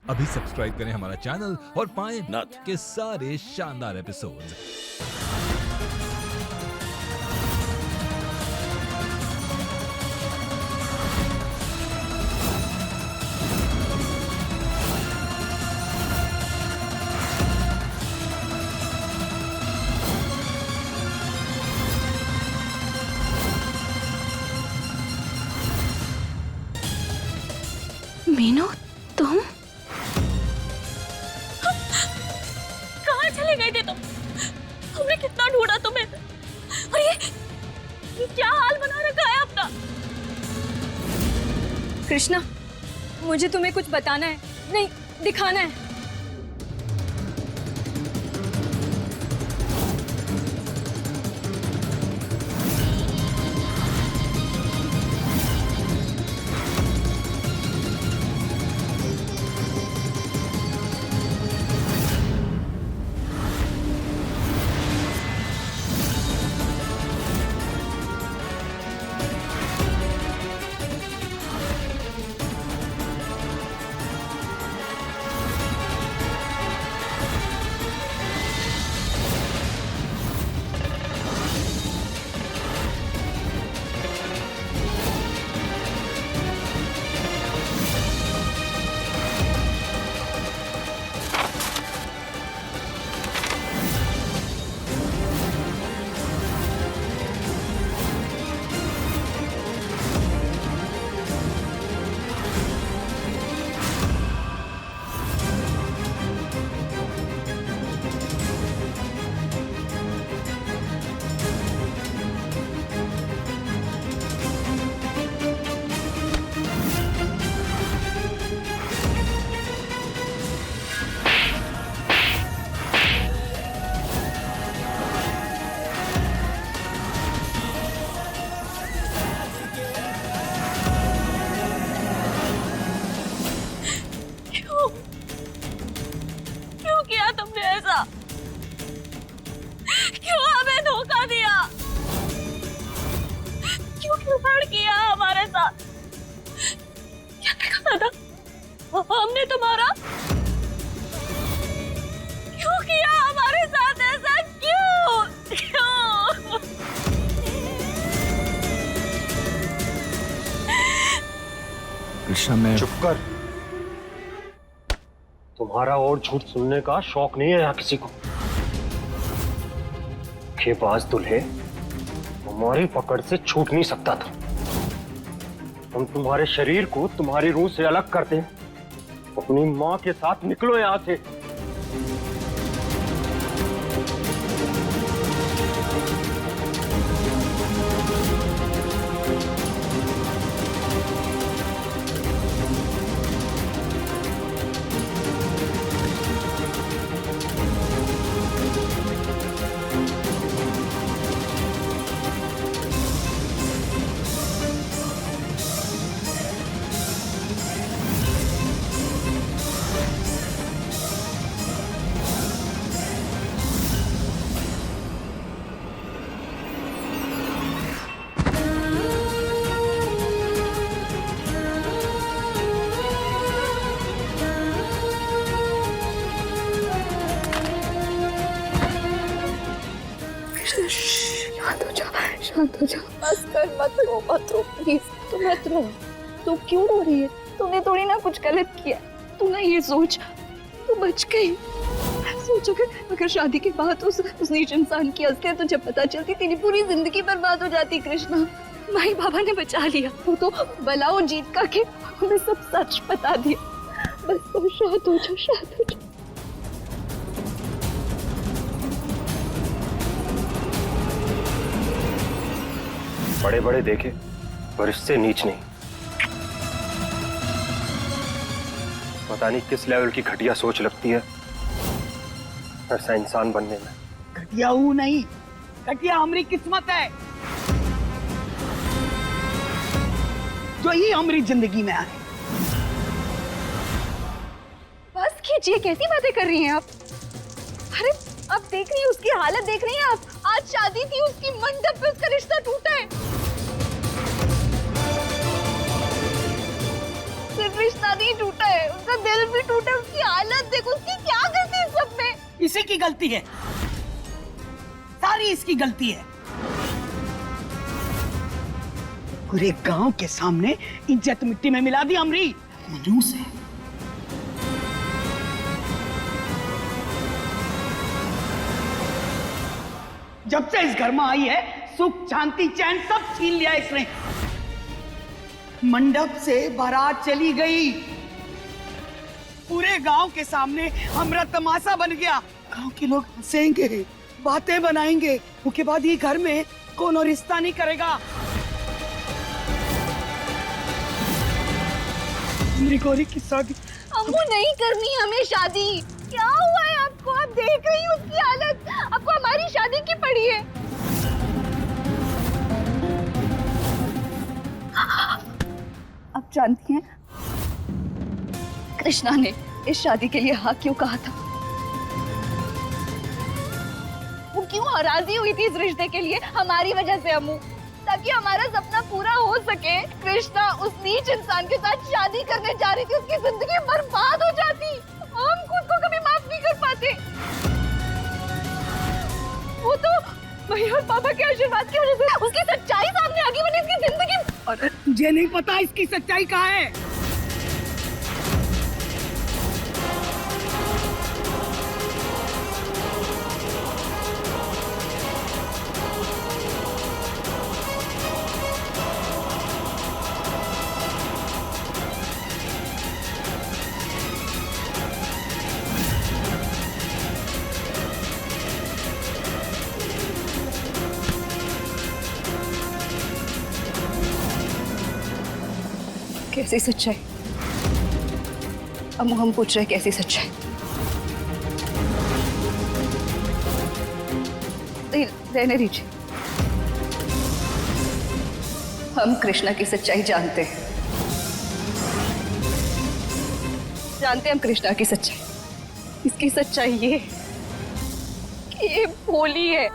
अभी सब्सक्राइब करें हमारा चैनल और पाएं नाथ। के सारे शानदार एपिसोड्स। मीनू, तुम कहाँ चले गए थे तुम? हमने कितना ढूंढा तुम्हें। और ये क्या हाल बना रखा है आपका? कृष्णा, मुझे तुम्हें कुछ बताना है, नहीं दिखाना है। क्यों किया तुमने ऐसा? क्यों हमें धोखा दिया? क्यों खिलवाड़ किया हमारे साथ? क्या देखा था हमने तुम्हारा? क्यों किया हमारे साथ ऐसा? क्यों क्यों? कृष्णा, मैं चुप कर। तुम्हारा और झूठ सुनने का शौक नहीं है यहाँ किसी को। खेबाज दुल्हे, तुम्हारी पकड़ से छूट नहीं सकता था। हम तुम्हारे शरीर को तुम्हारी रूह से अलग कर दें। अपनी माँ के साथ निकलो यहाँ से। शांत हो जा, बस कर, मत रो प्लीज। तू मत रो। तू क्यों रो रही है? तूने थोड़ी ना कुछ गलत किया। तू ना ये सोच, तू बच गई। सोच अगर शादी के बाद उस नीच इंसान की असलियत तुझे पता चलती, तेरी पूरी जिंदगी बर्बाद हो जाती। कृष्णा, माई बाबा ने बचा लिया। तू तो बलाओ जीत का के हमें सब सच बता दिया। बस तू शांत हो जा, शांत हो जा। बड़े बड़े देखे पर इससे नीच नहीं। पता नहीं किस लेवल की घटिया सोच लगती है ऐसा इंसान बनने में। घटिया हूं नहीं, घटिया हमारी किस्मत है जो ही हमारी जिंदगी में आए। बस कीजिए, कैसी बातें कर रही हैं आप? अरे अब देख रही हैं उसकी हालत, देख रही हैं आप? आज शादी थी उसकी, मंडप पे उसका रिश्ता टूटा है। सिर्फ रिश्ता नहीं टूटा है, उसका दिल भी टूटा है, इसी की गलती है, सारी इसकी गलती है। पूरे गांव के सामने इज्जत मिट्टी में मिला दी अमरी मनूस है। जब से इस घर में आई है सुख शांति चैन सब छीन लिया इसने। मंडप से बारात चली गई, पूरे गांव के सामने हमरा तमाशा बन गया। गांव के लोग हंसेंगे, बातें बनाएंगे, उसके बाद ये घर में कौन और रिश्ता नहीं करेगा। मेरी गौरी की शादी अम्मू नहीं करनी हमें शादी। क्या हुआ है आपको? आप देख रही हो उसकी हालत। आपको हमारी शादी की पड़ी है। आप जानती हैं कृष्णा ने इस शादी के लिए हाँ क्यों कहा था? वो क्यों नाराजी हुई थी इस रिश्ते के लिए? हमारी वजह से अम्मू, ताकि हमारा सपना पूरा हो सके। कृष्णा उस नीच इंसान के साथ शादी करने जा रही थी, उसकी जिंदगी बर्बाद हो जाती। हम खुद को कभी माफ नहीं कर पाते। वो तो भैया और पापा के आशीर्वाद की वजह से उसकी सच्चाई सामने आ गई, वरना इसकी जिंदगी। और मुझे नहीं पता इसकी सच्चाई कहाँ है। कैसी सच्चाई? अम्मू हम पूछ रहे कैसी सच्चाई? रहने दीजिए, हम कृष्णा की सच्चाई जानते हैं। जानते हैं हम कृष्णा की सच्चाई। इसकी सच्चाई ये कि ये भोली है,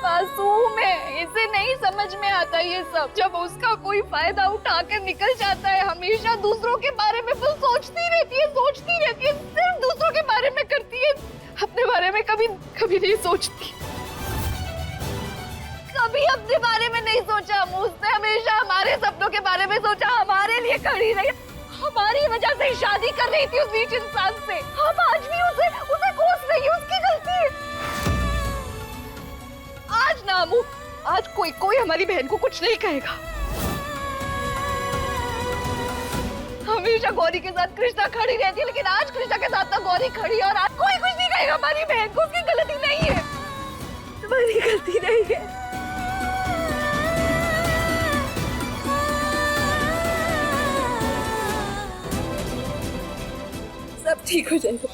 मासूम है, इसे नहीं समझ में आता ये सब। जब उसका कोई फायदा उठाकर निकल जाता है, हमेशा दूसरों के बारे में बस सोचती रहती है, सिर्फ दूसरों के बारे में करती है, अपने बारे में कभी नहीं सोचती। कभी अपने बारे में नहीं सोचा। उसने हमेशा हमारे सपनों के बारे में सोचा, हमारे लिए खड़ी रही, हमारी वजह से शादी कर रही थी उस नीच इंसान से। हम आज भी उसे कोस रही है, उसकी गलती है। आज ना अम्मू, आज कोई हमारी बहन को कुछ नहीं कहेगा। हमेशा गौरी के साथ कृष्णा खड़ी रहती है, लेकिन आज कृष्णा के साथ ना गौरी खड़ी है, और आज कोई कुछ नहीं कहेगा हमारी बहन को। उसकी गलती नहीं है, तुम्हारी गलती नहीं है। सब ठीक हो जाएगा,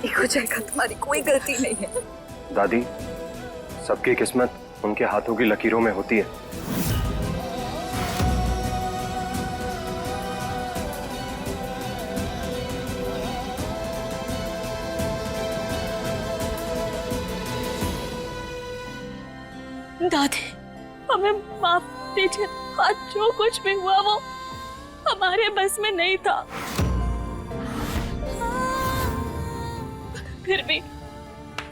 ठीक हो जाएगा, तुम्हारी कोई गलती नहीं है। दादी, सबकी किस्मत उनके हाथों की लकीरों में होती है। दादी, हमें माफ दीजिए। आज जो कुछ भी हुआ वो हमारे बस में नहीं था। फिर भी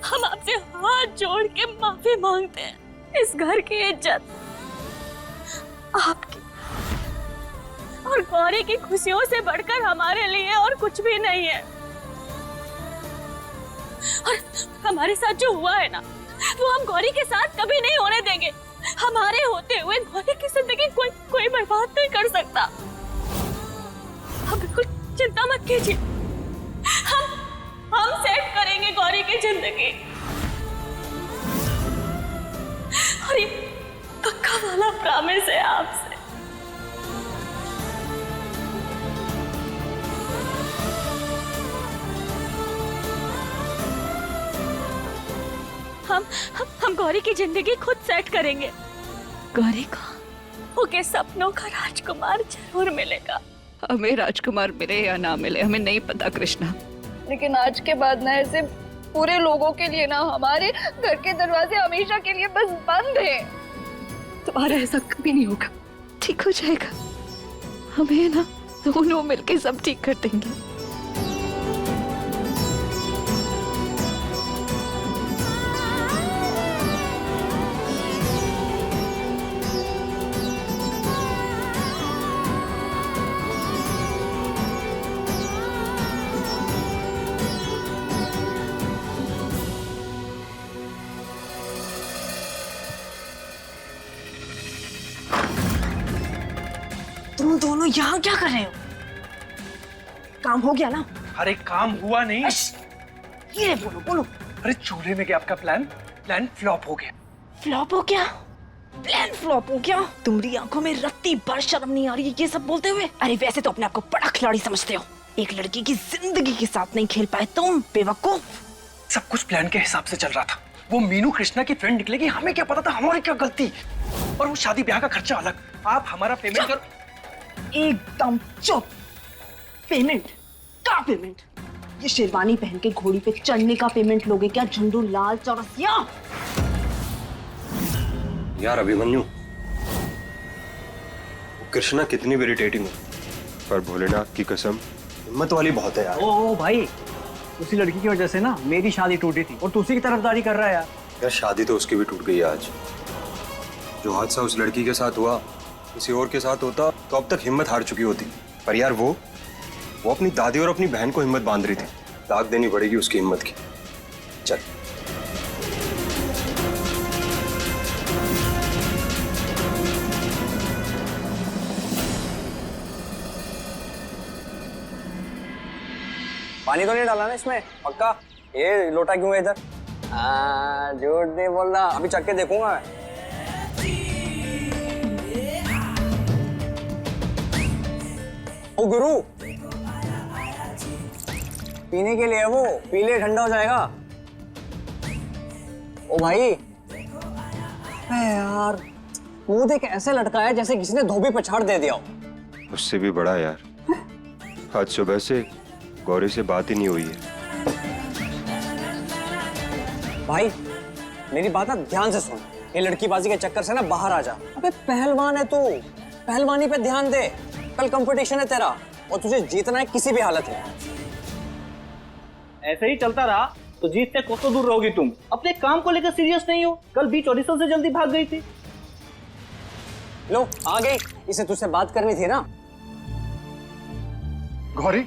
हम आपसे हाथ जोड़ के माफी मांगते हैं। इस घर की इज्जत आपकी और गौरी की खुशियों से बढ़कर हमारे लिए और कुछ भी नहीं है। और हमारे साथ जो हुआ है ना, वो हम गौरी के साथ कभी नहीं होने देंगे। हमारे होते हुए गौरी की जिंदगी कोई बर्बाद नहीं कर सकता। आप बिल्कुल चिंता मत कीजिए, हम सेट करेंगे गौरी की जिंदगी। और ये पक्का वाला प्रॉमिस है आपसे। हम गौरी की जिंदगी खुद सेट करेंगे। गौरी को उसके सपनों का राजकुमार जरूर मिलेगा। हमें राजकुमार मिले या ना मिले हमें नहीं पता कृष्णा, लेकिन आज के बाद ना ऐसे पूरे लोगों के लिए ना हमारे घर के दरवाजे हमेशा के लिए बस बंद हैं। तुम्हारा ऐसा कभी नहीं होगा, ठीक हो जाएगा। हमें ना दोनों मिलके सब ठीक कर देंगे। दोनों यहाँ क्या कर रहे हो? काम हो गया ना? अरे काम हुआ नहीं। ये बोलो बोलो। अरे चूल्हे में गया आपका प्लान फ्लॉप हो गया। फ्लॉप हो गया? प्लान फ्लॉप हो गया? तुम्हारी आंखों में रत्ती भर शर्म नहीं आ रही है ये सब बोलते हुए? अरे वैसे तो अपने आप को बड़ा खिलाड़ी समझते हो, एक लड़की की जिंदगी के साथ नहीं खेल पाए तुम, बेवकूफ। सब कुछ प्लान के हिसाब से चल रहा था। वो मीनू कृष्णा की फ्रेंड निकलेगी, हमें क्या पता था हमारी क्या गलती। और वो शादी ब्याह का खर्चा अलग। आप हमारा पेमेंट करो। एकदम चुप। पेमेंट का पेमेंट? ये शेरवानी पहन के घोड़ी पे चढ़ने का पेमेंट लोगे क्या झुंडू लाल चौरसिया? यार अभिमन्यु, वो कृष्णा कितनी भी इरिटेटिंग हो, पर भोलेनाथ की कसम हिम्मत वाली बहुत है यार। ओ भाई, उसी लड़की की वजह से ना मेरी शादी टूटी थी और तू उसी की तरफदारी कर रहा है यार। यार शादी तो उसकी भी टूट गई आज। जो हादसा उस लड़की के साथ हुआ किसी और के साथ होता तो अब तक हिम्मत हार चुकी होती। पर यार वो अपनी दादी और अपनी बहन को हिम्मत बांध रही थी। दाग देनी पड़ेगी उसकी हिम्मत की। चल पानी तो नहीं डाला ना इसमें? पक्का? ये लोटा क्यों है इधर? झूठ नहीं बोल रहा, अभी चख के देखूंगा मैं। ओ गुरु, पीने के लिए है वो, पी ले ठंडा हो जाएगा। ओ भाई, यार मुंह देख ऐसे लटकाया जैसे किसी ने धोबी पछाड़ दे दिया हो। उससे भी बड़ा यार, आज सुबह से गौरी से बात ही नहीं हुई है। भाई मेरी बात ना ध्यान से सुन, ये लड़कीबाजी के चक्कर से ना बाहर आ जा। अबे पहलवान है तू, पहलवानी पे ध्यान दे। कल कंपटीशन है तेरा और तुझे जीतना है किसी भी हालत में। ऐसे ही चलता रहा तो जीत से कोसों दूर रहोगी तुम। अपने काम को लेकर सीरियस नहीं हो। कल बीच ऑडिशन से जल्दी भाग गई थी। लो आ गई, इसे तुझसे बात करनी थी ना। गौरी